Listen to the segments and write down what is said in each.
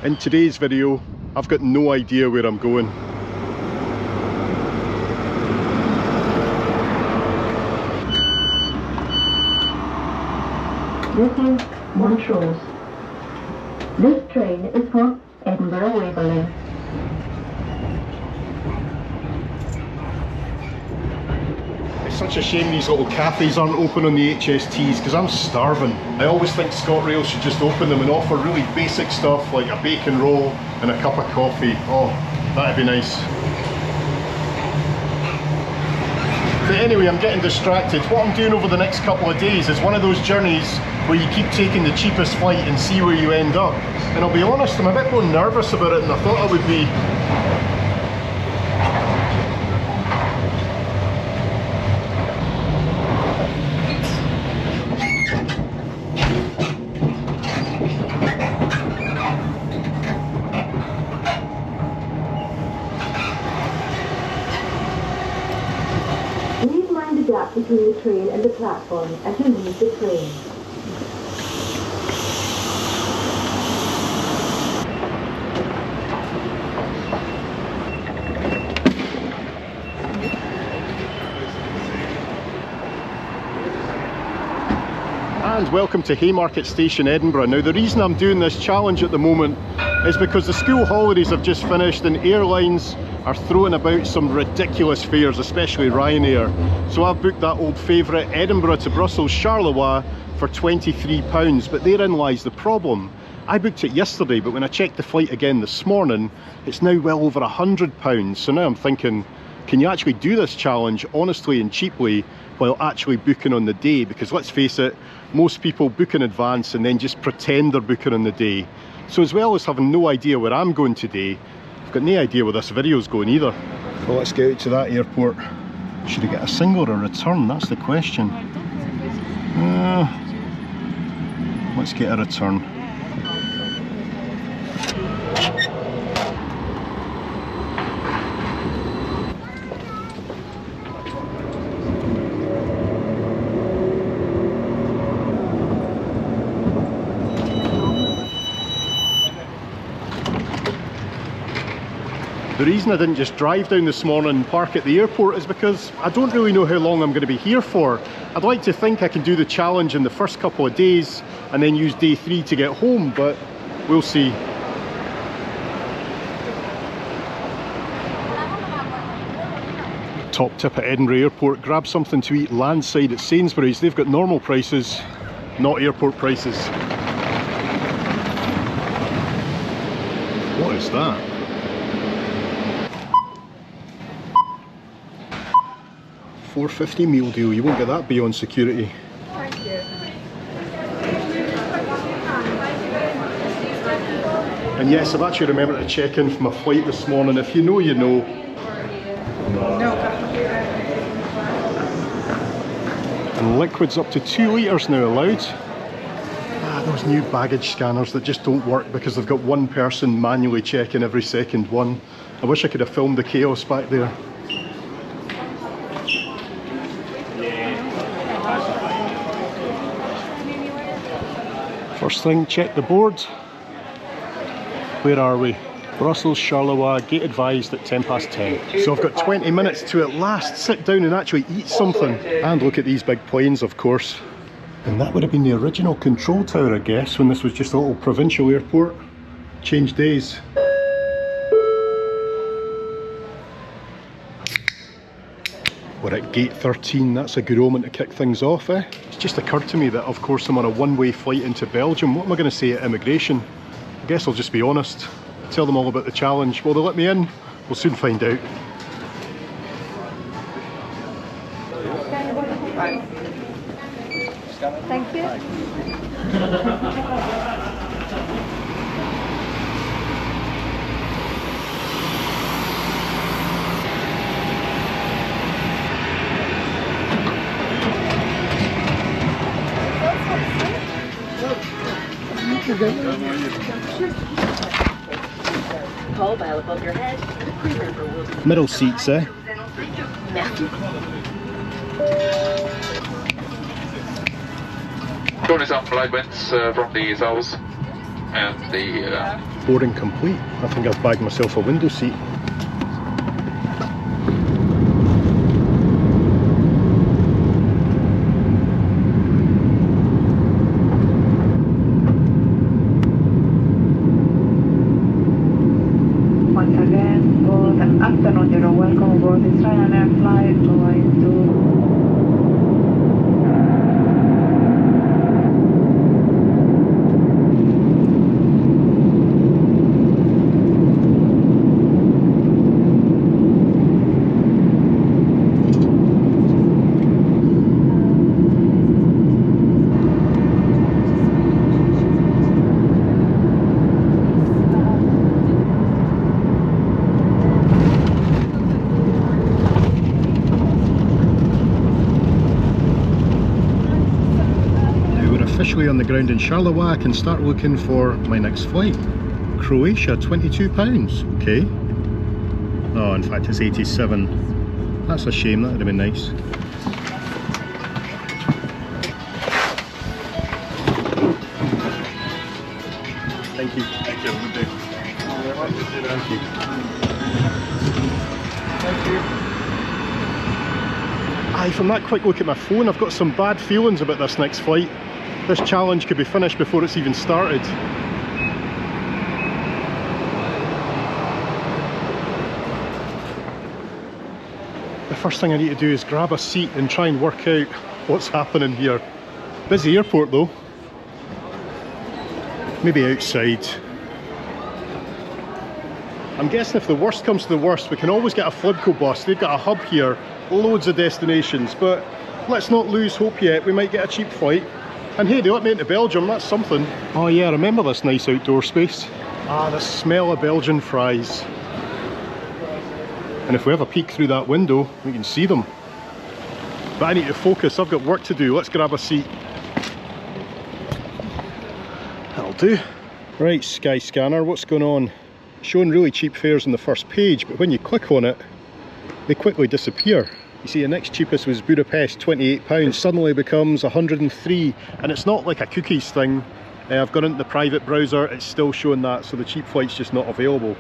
In today's video, I've got no idea where I'm going. This is Montrose. This train is for Edinburgh Waverley. It's such a shame these little cafes aren't open on the HSTs because I'm starving. I always think ScotRail should just open them and offer really basic stuff like a bacon roll and a cup of coffee. Oh, that'd be nice. But anyway, I'm getting distracted. What I'm doing over the next couple of days is one of those journeys where you keep taking the cheapest flight and see where you end up. And I'll be honest, I'm a bit more nervous about it than I thought I would be. Please mind the gap between the train and the platform as you leave the train. And welcome to Haymarket Station, Edinburgh. Now the reason I'm doing this challenge at the moment is because the school holidays have just finished and airlines are throwing about some ridiculous fares, especially Ryanair. So I've booked that old favourite Edinburgh to Brussels Charleroi for £23, but therein lies the problem. I booked it yesterday, but when I checked the flight again this morning, it's now well over £100. So now I'm thinking, can you actually do this challenge honestly and cheaply while actually booking on the day? Because let's face it, most people book in advance and then just pretend they're booking on the day. So as well as having no idea where I'm going today, I've got no idea where this video's going either. Well, let's get out to that airport. Should I get a single or a return? That's the question. Let's get a return. The reason I didn't just drive down this morning and park at the airport is because I don't really know how long I'm going to be here for. I'd like to think I can do the challenge in the first couple of days and then use day 3 to get home, but we'll see. Top tip at Edinburgh Airport, grab something to eat landside at Sainsbury's. They've got normal prices, not airport prices. What is that? £4.50 meal deal, you won't get that beyond security. Thank you. And yes, I've actually remembered to check in for my flight this morning. If you know, you know. And liquids up to 2 litres now allowed. Those new baggage scanners that just don't work because they've got one person manually checking every second one. I wish I could have filmed the chaos back there. First thing, check the board. Where are we? Brussels, Charleroi, gate advised at 10:10. So I've got 20 minutes to at last sit down and actually eat something. And look at these big planes, of course. And that would have been the original control tower, I guess, when this was just a little provincial airport. Changed days. We're at gate 13, that's a good omen to kick things off, eh? It's just occurred to me that of course I'm on a one-way flight into Belgium. What am I going to say at immigration? I guess I'll just be honest. Tell them all about the challenge. Will they let me in? We'll soon find out. Thank you. Call bell above your head. Middle seats, eh? Doors on flight winds from the south and the boarding complete. I think I've bagged myself a window seat. Once again, good afternoon, you're welcome aboard this Ryanair flight going to officially on the ground in Charleroi. I can start looking for my next flight. Croatia, £22, okay. Oh, in fact it's 87. That's a shame, that would have been nice. Thank you. Thank you. Good day. Thank you. Thank you. Aye, from that quick look at my phone, I've got some bad feelings about this next flight. This challenge could be finished before it's even started. The first thing I need to do is grab a seat and try and work out what's happening here. Busy airport though. Maybe outside. I'm guessing if the worst comes to the worst, we can always get a Flibco bus. They've got a hub here, loads of destinations, but let's not lose hope yet. We might get a cheap flight. And hey, they let me into Belgium, that's something. Oh yeah, I remember this nice outdoor space. Ah, the smell of Belgian fries. And if we have a peek through that window, we can see them. But I need to focus, I've got work to do. Let's grab a seat. That'll do. Right, Sky Scanner, what's going on? Showing really cheap fares on the first page, but when you click on it, they quickly disappear. You see, the next cheapest was Budapest, £28, suddenly becomes 103, and it's not like a cookies thing. I've gone into the private browser, it's still showing that, so the cheap flight's just not available.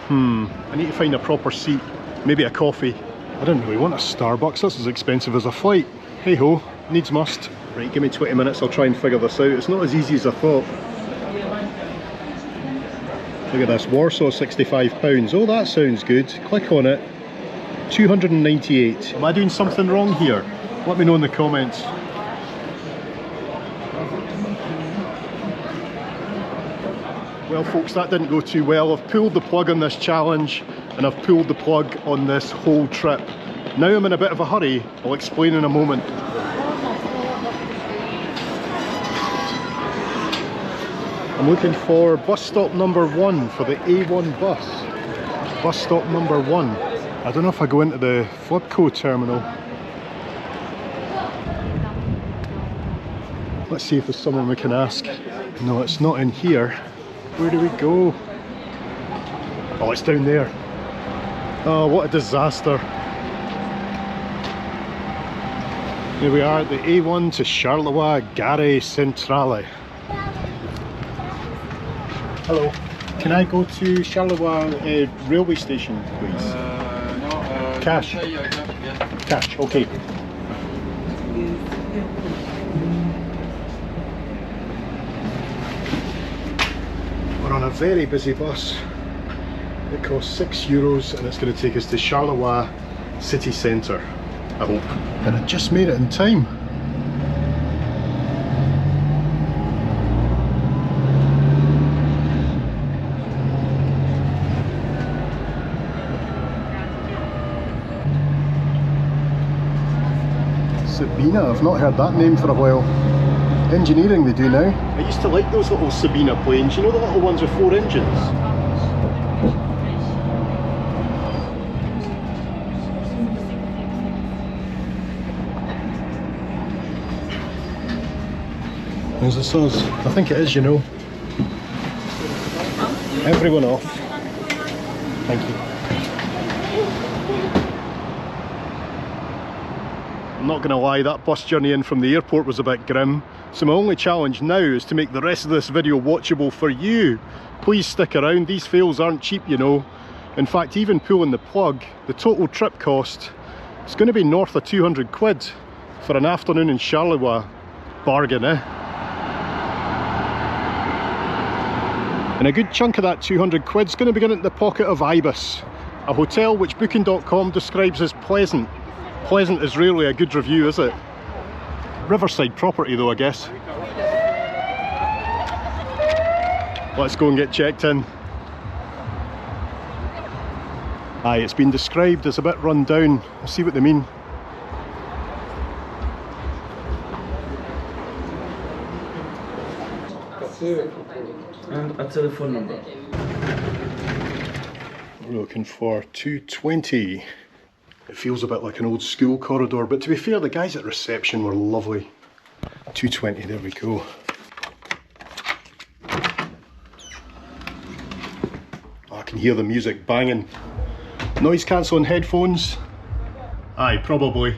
I need to find a proper seat, maybe a coffee. I don't really want a Starbucks, that's as expensive as a flight. Hey ho, needs must. Right, give me 20 minutes, I'll try and figure this out. It's not as easy as I thought. Look at this, Warsaw, £65. Oh, that sounds good. Click on it. 298. Am I doing something wrong here? Let me know in the comments. Well folks, that didn't go too well. I've pulled the plug on this challenge and I've pulled the plug on this whole trip. Now I'm in a bit of a hurry. I'll explain in a moment. I'm looking for bus stop number 1 for the A1 bus. Bus stop number 1. I don't know if I go into the Flibco terminal. Let's see if there's someone we can ask. No, it's not in here. Where do we go? Oh, it's down there. Oh, what a disaster. Here we are at the A1 to Charleroi Gare Centrale. Hello. Can I go to Charleroi railway station, please? Cash. Cash, okay. We're on a very busy bus. It costs €6 and it's going to take us to Charleroi city centre, I hope. And I just made it in time. Sabina, I've not heard that name for a while. Engineering they do now. I used to like those little Sabina planes, you know, the little ones with 4 engines? Is this us? I think it is, you know. Everyone off. Thank you. I'm not going to lie, that bus journey in from the airport was a bit grim. So my only challenge now is to make the rest of this video watchable for you. Please stick around, these fails aren't cheap, you know. In fact, even pulling the plug, the total trip cost is going to be north of 200 quid for an afternoon in Charleroi. Bargain, eh? And a good chunk of that 200 quid is going to be going into the pocket of Ibis, a hotel which Booking.com describes as pleasant. Pleasant is rarely a good review, is it? Riverside property though, I guess. Let's go and get checked in. Aye, it's been described as a bit run down. I'll see what they mean. And a telephone number. We're looking for 220. It feels a bit like an old school corridor, but to be fair, the guys at reception were lovely. 220, there we go. Oh, I can hear the music banging. Noise cancelling headphones? Aye, probably.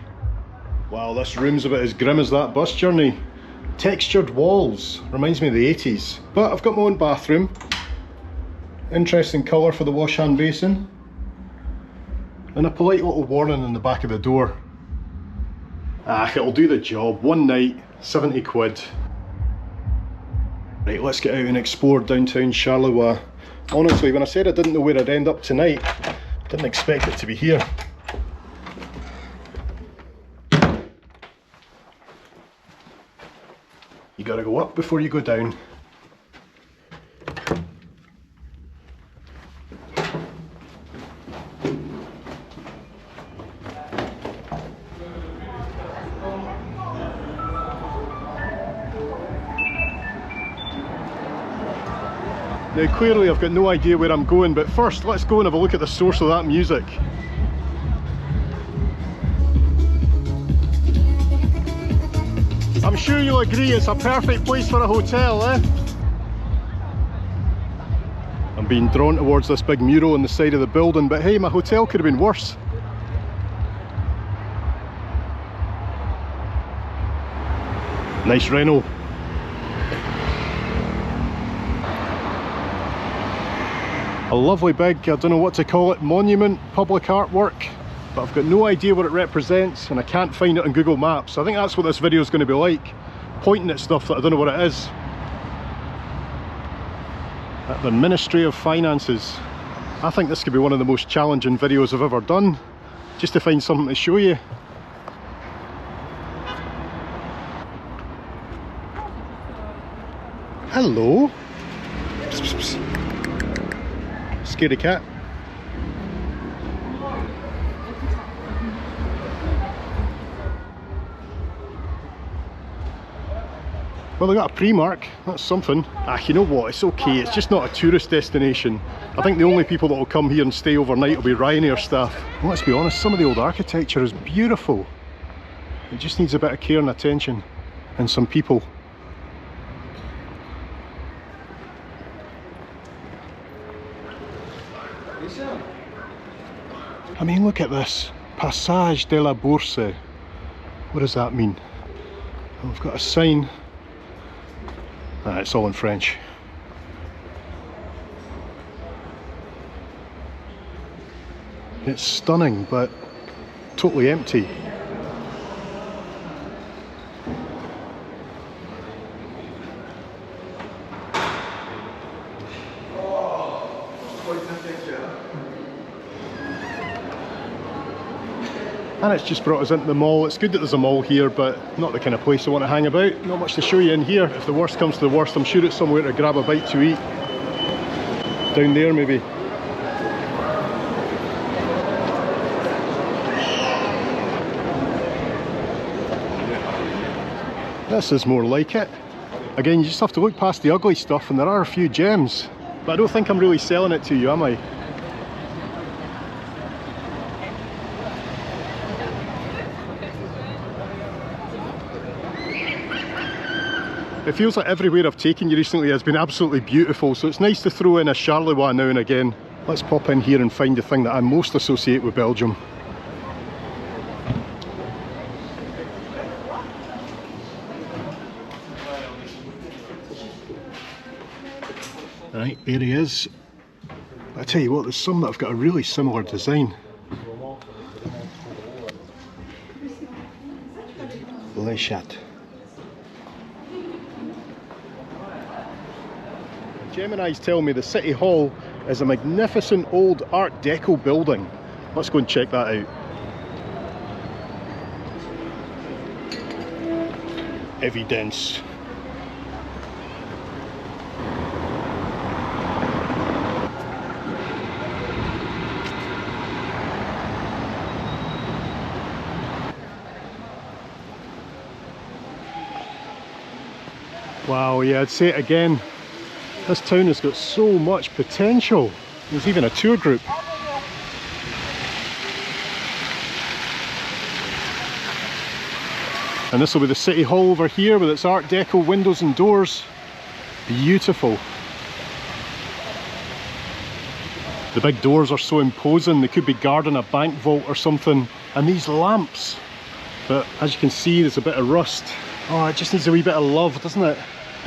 Wow, this room's about as grim as that bus journey. Textured walls, reminds me of the 80s. But I've got my own bathroom. Interesting colour for the wash hand basin. And a polite little warning in the back of the door. Ah, it'll do the job. One night, 70 quid. Right, let's get out and explore downtown Charleroi. Honestly, when I said I didn't know where I'd end up tonight, I didn't expect it to be here. You gotta go up before you go down. Now clearly I've got no idea where I'm going, but first let's go and have a look at the source of that music. I'm sure you'll agree it's a perfect place for a hotel, eh? I'm being drawn towards this big mural on the side of the building, but hey, my hotel could have been worse. Nice reno. A lovely big, I don't know what to call it, monument, public artwork, but I've got no idea what it represents and I can't find it on Google Maps. I think that's what this video is going to be like, pointing at stuff that I don't know what it is. At the Ministry of Finances. I think this could be one of the most challenging videos I've ever done, just to find something to show you. Hello. Psst, psst, psst. Scaredy cat. Well, they got a Primark, that's something. Ah, you know what, it's okay, it's just not a tourist destination. I think the only people that will come here and stay overnight will be Ryanair staff. Well, let's be honest, some of the old architecture is beautiful. It just needs a bit of care and attention, and some people. I mean, look at this. Passage de la Bourse. What does that mean? Well, we've got a sign. Ah, it's all in French. It's stunning, but totally empty. And it's just brought us into the mall. It's good that there's a mall here, but not the kind of place I want to hang about. Not much to show you in here. If the worst comes to the worst, I'm sure it's somewhere to grab a bite to eat. Down there maybe. This is more like it. Again, you just have to look past the ugly stuff, and there are a few gems. But I don't think I'm really selling it to you, am I? It feels like everywhere I've taken you recently has been absolutely beautiful, so it's nice to throw in a Charleroi now and again. Let's pop in here and find the thing that I most associate with Belgium. Right, there he is. I tell you what, there's some that have got a really similar design. Le Chat. Gemini's telling me the City Hall is a magnificent old Art Deco building. Let's go and check that out. Evidence. Wow, yeah, I'd say it again. This town has got so much potential. There's even a tour group. And this will be the City Hall over here with its Art Deco windows and doors. Beautiful. The big doors are so imposing, they could be guarding a bank vault or something. And these lamps, but as you can see there's a bit of rust. Oh, it just needs a wee bit of love, doesn't it?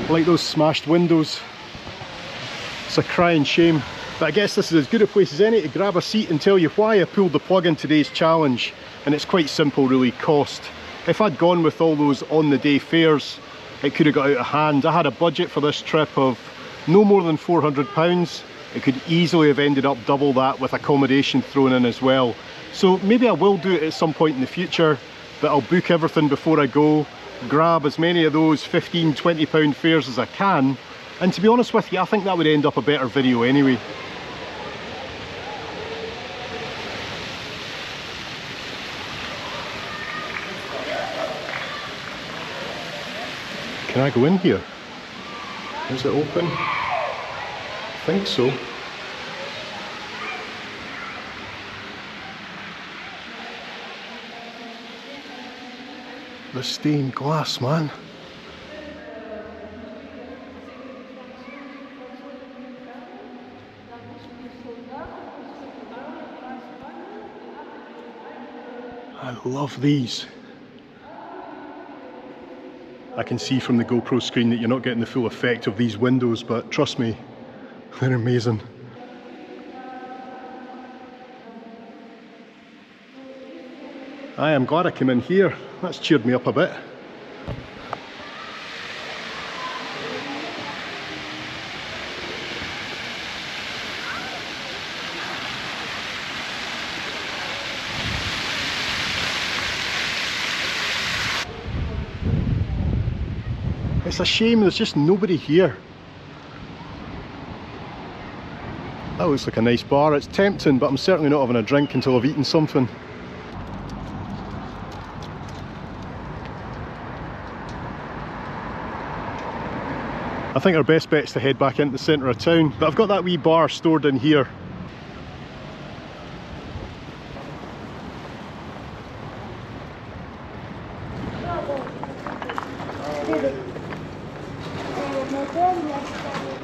Like those smashed windows. It's a crying shame. But I guess this is as good a place as any to grab a seat and tell you why I pulled the plug in today's challenge. And it's quite simple really, cost. If I'd gone with all those on the day fares, it could have got out of hand. I had a budget for this trip of no more than £400. It could easily have ended up double that with accommodation thrown in as well. So maybe I will do it at some point in the future, but I'll book everything before I go, grab as many of those £15, £20 fares as I can, and to be honest with you, I think that would end up a better video anyway. Can I go in here? Is it open? I think so. The stained glass, man. I love these. I can see from the GoPro screen that you're not getting the full effect of these windows, but trust me, they're amazing. I am glad I came in here. That's cheered me up a bit. It's a shame there's just nobody here. That looks like a nice bar. It's tempting, but I'm certainly not having a drink until I've eaten something. I think our best bet's to head back into the centre of town, but I've got that wee bar stored in here.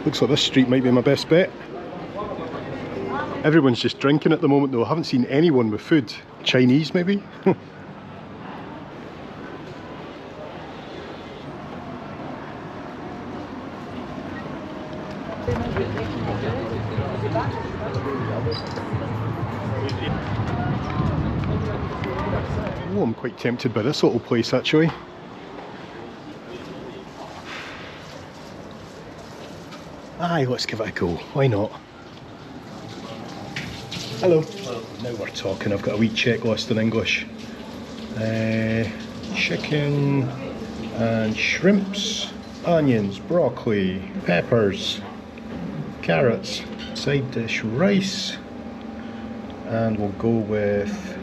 Looks like this street might be my best bet. Everyone's just drinking at the moment though. I haven't seen anyone with food. Chinese maybe? Oh, I'm quite tempted by this little place actually. Aye, let's give it a go. Why not? Hello. Hello. Now we're talking. I've got a wee checklist in English. Chicken and shrimps, onions, broccoli, peppers, carrots, side dish rice, and we'll go with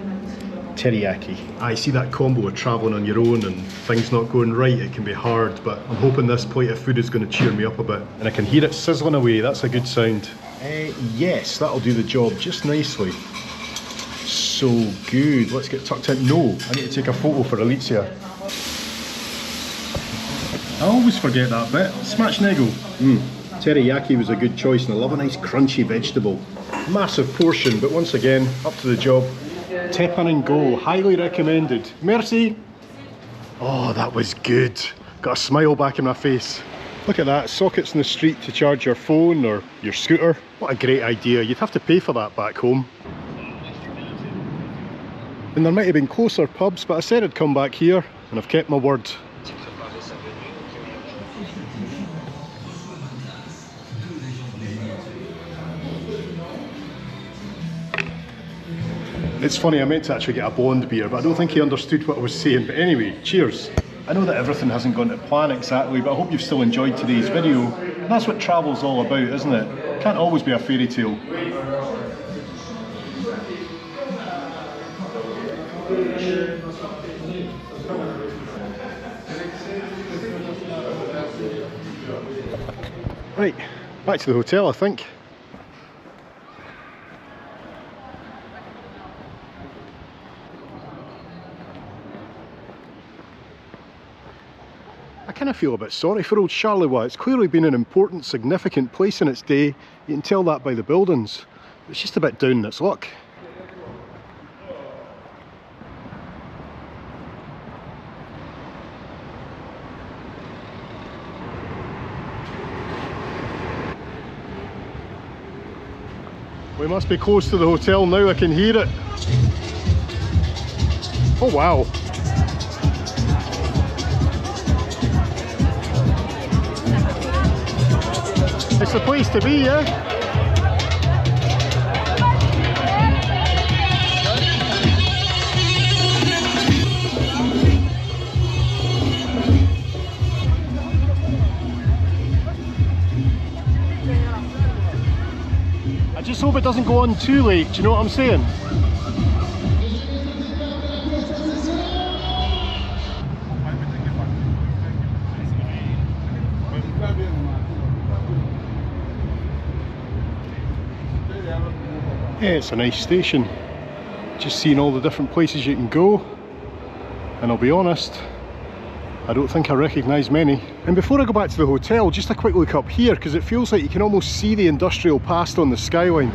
teriyaki. I see that combo of travelling on your own and things not going right, it can be hard, but I'm hoping this plate of food is going to cheer me up a bit. And I can hear it sizzling away, that's a good sound. Yes, that'll do the job just nicely. So good, let's get tucked in. No, I need to take a photo for Alicia. I always forget that bit. Smacznego. Teriyaki was a good choice and I love a nice crunchy vegetable. Massive portion, but once again, up to the job. Tap in and go, highly recommended. Merci. Oh, that was good. Got a smile back in my face. Look at that, sockets in the street to charge your phone or your scooter. What a great idea. You'd have to pay for that back home. And there might have been closer pubs, but I said I'd come back here and I've kept my word. It's funny, I meant to actually get a blonde beer, but I don't think he understood what I was saying. But anyway, cheers. I know that everything hasn't gone to plan exactly, but I hope you've still enjoyed today's video. And that's what travel's all about, isn't it? Can't always be a fairy tale. Right, back to the hotel, I think. I kind of feel a bit sorry for old Charleroi. It's clearly been an important, significant place in its day. You can tell that by the buildings. It's just a bit down in its luck. We must be close to the hotel now, I can hear it. Oh wow. It's the place to be, yeah? I just hope it doesn't go on too late, do you know what I'm saying? Yeah, it's a nice station. Just seeing all the different places you can go. And I'll be honest, I don't think I recognise many. And before I go back to the hotel, just a quick look up here, because it feels like you can almost see the industrial past on the skyline.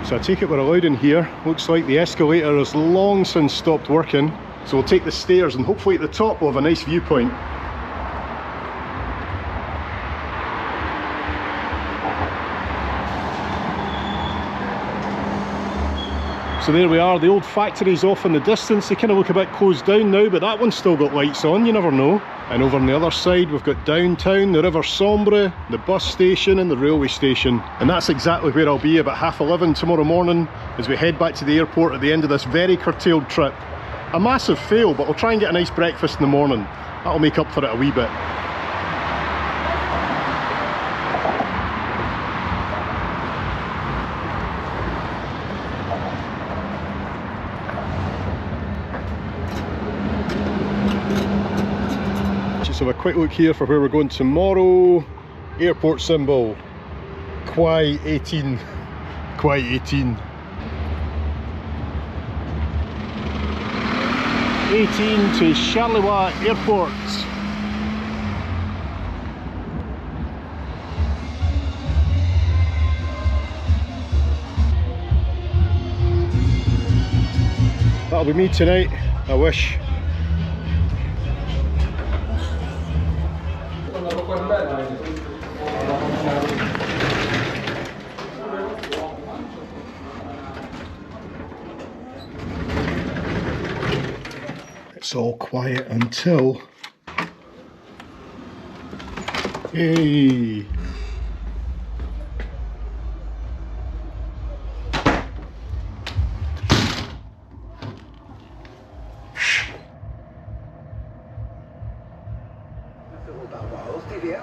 So I take it we're allowed in here. Looks like the escalator has long since stopped working. So we'll take the stairs and hopefully at the top we'll have a nice viewpoint. So there we are, the old factory's off in the distance. They kind of look a bit closed down now, but that one's still got lights on, you never know. And over on the other side we've got downtown, the River Sombre, the bus station and the railway station. And that's exactly where I'll be about 11:30 tomorrow morning as we head back to the airport at the end of this very curtailed trip. A massive fail, but we'll try and get a nice breakfast in the morning. That'll make up for it a wee bit. Just have a quick look here for where we're going tomorrow. Airport symbol, Quai 18. Quai 18. 18 to Charleroi Airport. That'll be me tonight, I wish. It's all quiet until... Hey!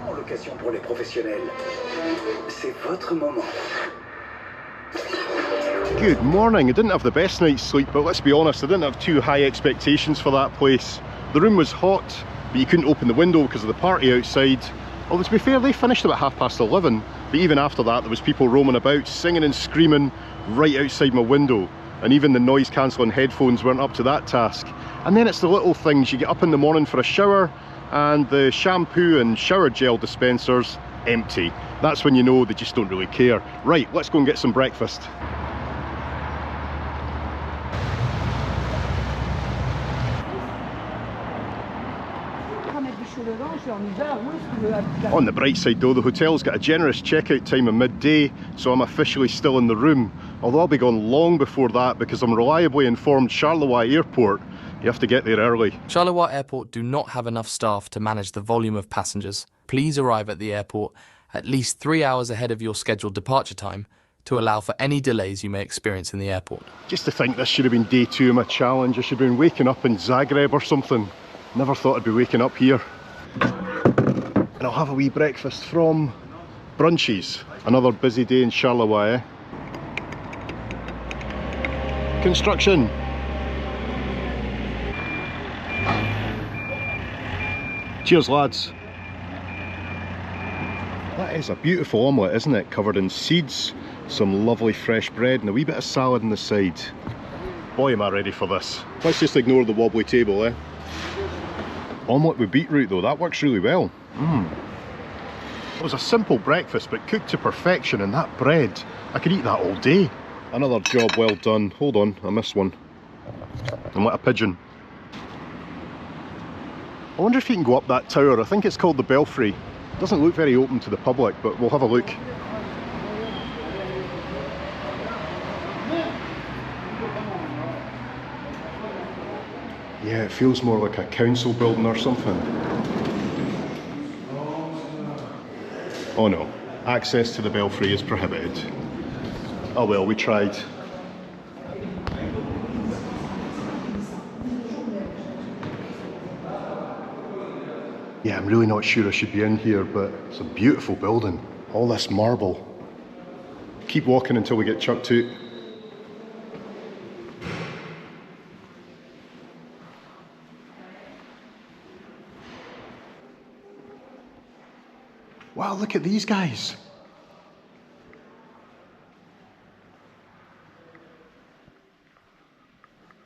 En location pour les professionnels. C'est votre moment. Good morning. I didn't have the best night's sleep, but let's be honest, I didn't have too high expectations for that place. The room was hot, but you couldn't open the window because of the party outside. Although to be fair, they finished about 11:30, but even after that there was people roaming about, singing and screaming right outside my window. And even the noise cancelling headphones weren't up to that task. And then it's the little things. You get up in the morning for a shower, and the shampoo and shower gel dispensers empty. That's when you know they just don't really care. Right, let's go and get some breakfast. On the bright side though, the hotel's got a generous checkout time of midday, so I'm officially still in the room. Although I'll be gone long before that, because I'm reliably informed Charleroi Airport, you have to get there early. Charleroi Airport do not have enough staff to manage the volume of passengers. Please arrive at the airport at least 3 hours ahead of your scheduled departure time to allow for any delays you may experience in the airport. Just to think this should have been day 2 of my challenge. I should have been waking up in Zagreb or something. Never thought I'd be waking up here. And I'll have a wee breakfast from Brunchies. Another busy day in Charleroi, eh? Construction. Cheers, lads. That is a beautiful omelette, isn't it? Covered in seeds, some lovely fresh bread and a wee bit of salad on the side. Boy, am I ready for this. Let's just ignore the wobbly table, eh? Omelette with beetroot though, that works really well. It was a simple breakfast but cooked to perfection, and that bread, I could eat that all day. Another job well done. Hold on, I missed one. I'm like a pigeon. I wonder if you can go up that tower. I think it's called the Belfry. Doesn't look very open to the public, but we'll have a look. Yeah, it feels more like a council building or something. Oh no, access to the Belfry is prohibited. Oh well, we tried. Yeah, I'm really not sure I should be in here, but it's a beautiful building. All this marble. Keep walking until we get chucked out. Wow, look at these guys.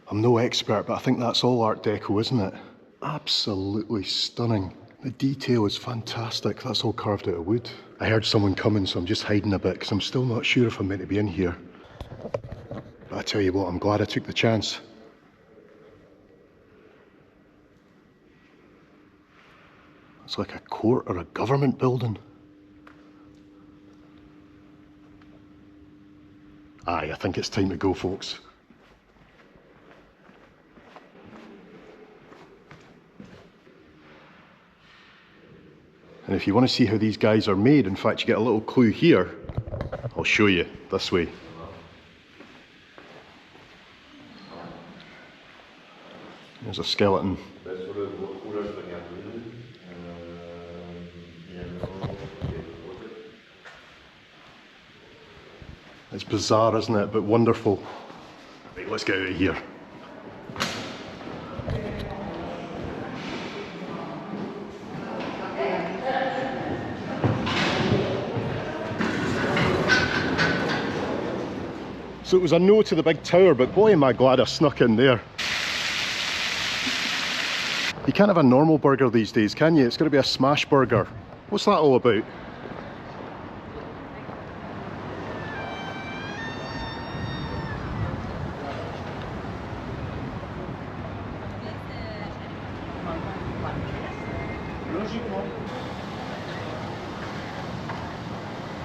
I'm no expert, but I think that's all Art Deco, isn't it? Absolutely stunning. The detail is fantastic. That's all carved out of wood. I heard someone coming, so I'm just hiding a bit because I'm still not sure if I'm meant to be in here. But I tell you what, I'm glad I took the chance. It's like a court or a government building. Aye, I think it's time to go, folks. And if you want to see how these guys are made, in fact you get a little clue here. I'll show you, this way. There's a skeleton. It's bizarre, isn't it? But wonderful. Right, let's get out of here. So it was a no to the big tower, but boy am I glad I snuck in there. You can't have a normal burger these days, can you? It's got to be a smash burger. What's that all about?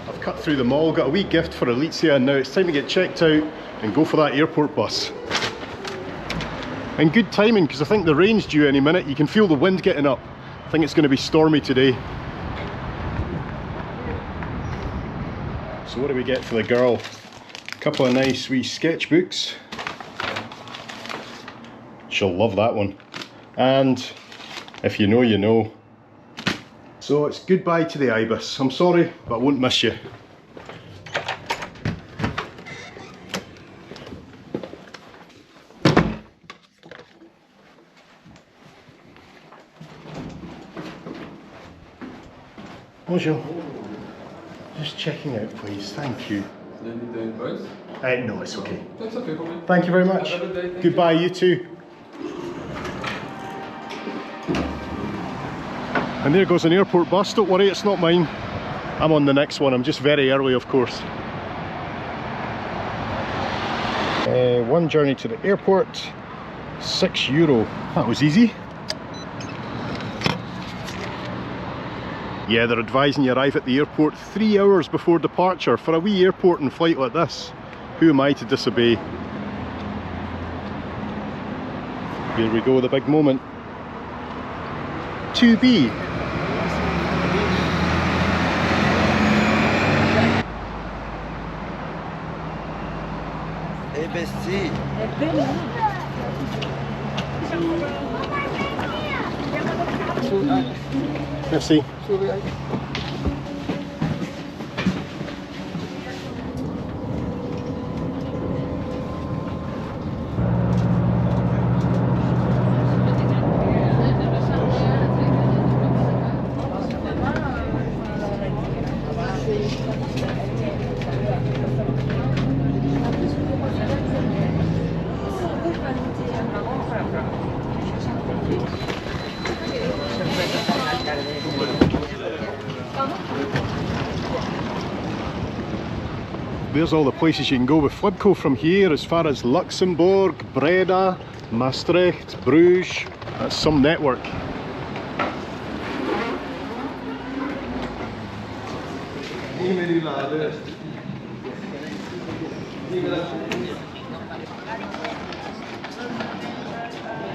I've cut through the mall, got a wee gift for Alicia, and now it's time to get checked out and go for that airport bus. And good timing, because I think the rain's due any minute. You can feel the wind getting up. I think it's going to be stormy today. So what do we get for the girl? A couple of nice wee sketchbooks. She'll love that one. And if you know, you know. So it's goodbye to the Ibis. I'm sorry, but I won't miss you. Bonjour. Just checking out, please. Thank you. No, it's okay. That's okay for me. Thank you very much. Have a good day. Thank Goodbye, you too. And there goes an airport bus. Don't worry, it's not mine. I'm on the next one. I'm just very early, of course. One journey to the airport, €6. That was easy. Yeah, they're advising you arrive at the airport 3 hours before departure. For a wee airport and flight like this, who am I to disobey? Here we go, the big moment. 2B. ABC. Merci. There's all the places you can go with Flibco from here, as far as Luxembourg, Breda, Maastricht, Bruges. That's some network.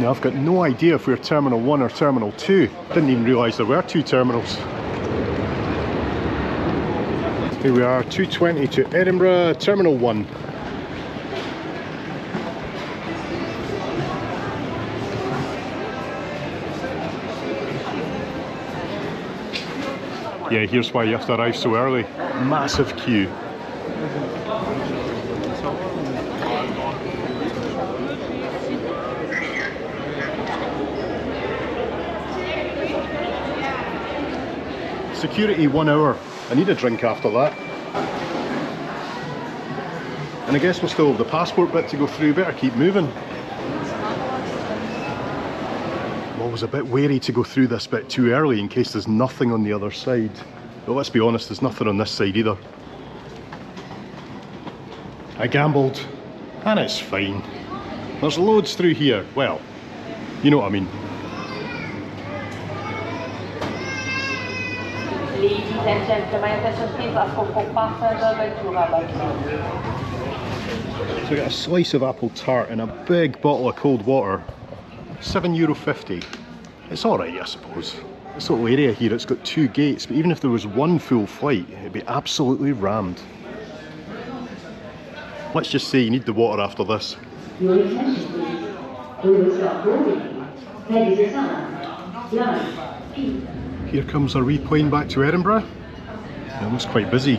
Now I've got no idea if we're Terminal 1 or Terminal 2. Didn't even realise there were 2 terminals. Here we are, 2:20 to Edinburgh, Terminal 1. Yeah, here's why you have to arrive so early. Massive queue. Security 1 hour. I need a drink after that. And I guess we'll still have the passport bit to go through. Better keep moving. I'm always a bit wary to go through this bit too early in case there's nothing on the other side. But let's be honest, there's nothing on this side either. I gambled, and it's fine. There's loads through here. Well, you know what I mean. Ladies and gentlemen, attention please, ask for passenger to have So I got a slice of apple tart and a big bottle of cold water. €7.50. It's alright, I suppose. This little area here, it's got 2 gates, but even if there was one full flight, it'd be absolutely rammed. Let's just say you need the water after this. Your attention please. We will stop boarding. Ladies and gentlemen, line P. Here comes our wee plane back to Edinburgh. It looks quite busy.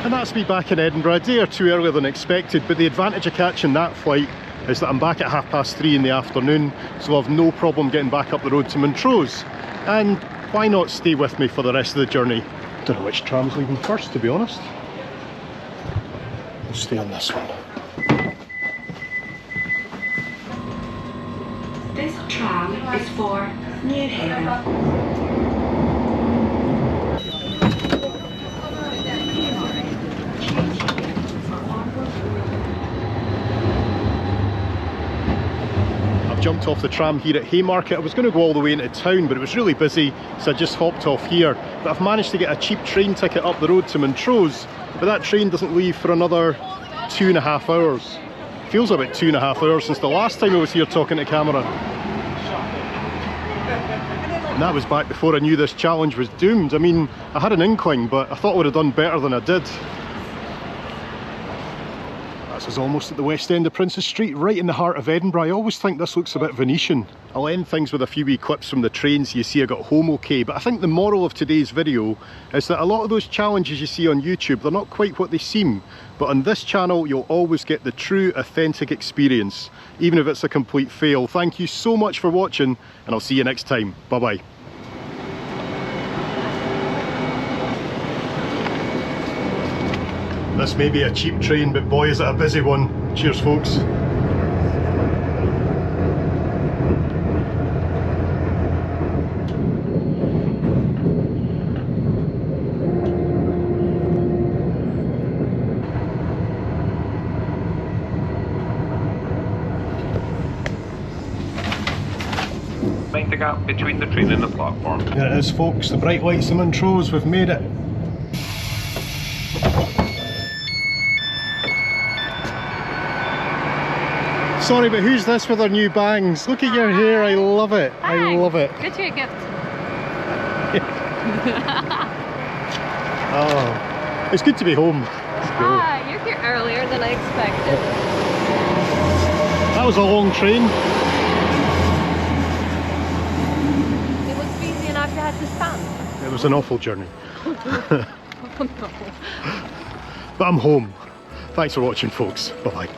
And that's me back in Edinburgh, a day or two earlier than expected, but the advantage of catching that flight is that I'm back at 3:30 in the afternoon, so I'll have no problem getting back up the road to Montrose. And why not stay with me for the rest of the journey? Don't know which tram's leaving first, to be honest. We'll stay on this one. This tram is for Stonehaven. Jumped off the tram here at Haymarket. I was going to go all the way into town, but it was really busy, so I just hopped off here. But I've managed to get a cheap train ticket up the road to Montrose, but that train doesn't leave for another 2.5 hours. Feels about 2.5 hours since the last time I was here talking to camera. And that was back before I knew this challenge was doomed. I mean, I had an inkling, but I thought I would have done better than I did. This is almost at the west end of Princes Street, right in the heart of Edinburgh. I always think this looks a bit Venetian. I'll end things with a few wee clips from the train so you see I got home okay. But I think the moral of today's video is that a lot of those challenges you see on YouTube, they're not quite what they seem. But on this channel, you'll always get the true, authentic experience, even if it's a complete fail. Thank you so much for watching, and I'll see you next time. Bye-bye. This may be a cheap train, but boy is it a busy one. Cheers, folks. Mind the gap between the train and the platform. There it is, folks, the bright lights of Montrose, we've made it. Sorry, but who's this with her new bangs? Look at your hair, I love it. I love it. Get you a gift. Oh, it's good to be home. You're here earlier than I expected. That was a long train. It was busy enough you had to stand. It was an awful journey. Oh no. But I'm home. Thanks for watching, folks. Bye-bye.